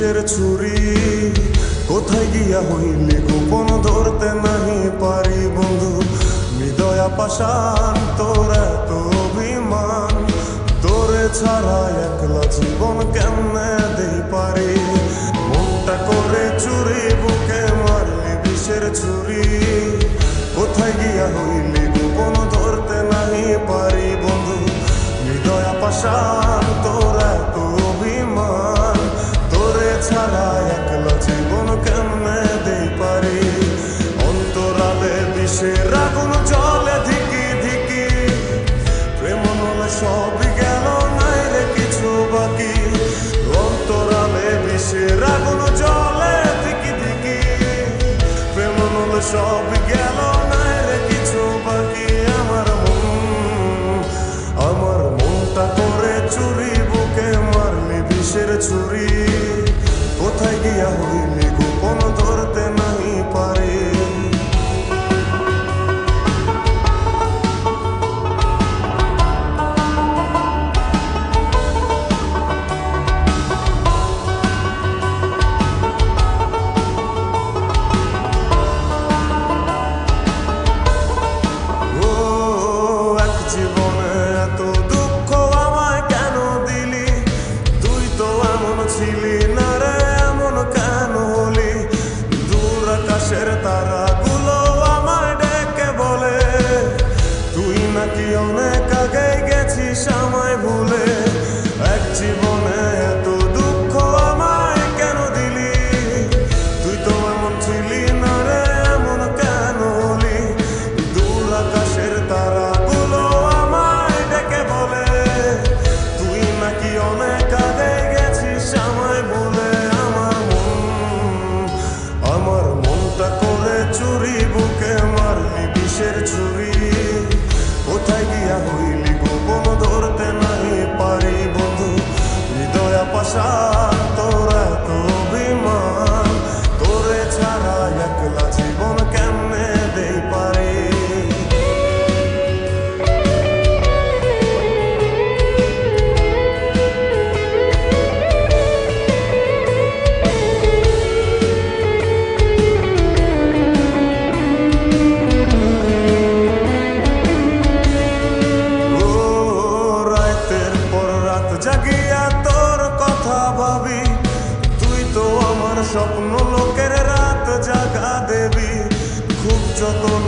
বিষের ছুরি কোথায় গিয়া হইলি গোপন ধরতে নাহি পারি বন্ধু। হৃদয়া পাষাণ তোর এত অভিমান, তোরে ছাড়া একলা জীবন কেমনে দেই পারি। মনটা করে চুরি বুকে মারলি বিষের ছুরি কোথায় গিয়া হইলি গোপন ধরতে নাহি পারি বন্ধু। হৃদয়া পাষাণ তোর এত অভিমান, তোরে ছাড়া একলা জীবন কেমনে দেই পারি। অন্তরালে বিষের আগুন জ্বলে ধিকি ধিকি, প্রেম নলে সবই গেল নাই রে কিছু বাকি। অন্তরালে বিষের আগুন জ্বলে ধিকি ধিকি, প্রেম নলে সবই গেল নাই রে কিছু বাকি। আমার মনটা করে চুরি বুকে মারলি বিষের ছুরি কোথায় গিয়া হইলি গোপন ধরতে নাহি পারি। তারাগুলো আমায় ডেকে বলে তুই নাকি অনেক আগে গেছিস আমায় ভুলে। এক জীবনে এত দুঃখ আমায় কেন দিলি, তুই তো এমন ছিলি না রে এমন কেন হলি। দূর আকাশের তারাগুলো আমায় ডেকে বলে তুই নাকি অনেক আগে গেছিস আমায় ভুলে। আমার মনটা করে চুরি বুকে মারলি বিষের ছুরি কোথায় গিয়া হইলি গোপন ধরতে নাহি পারি বন্ধু। হৃদয়া পাষাণ তোর এত অভিমান, তোরে ছাড়া একলা জীবন কেমনে দেই পারি। জাগিয়া তোর কথা ভাবি, তুই তো আমার স্বপ্ন লোকের রাত জাগা দেবী। খুব যতন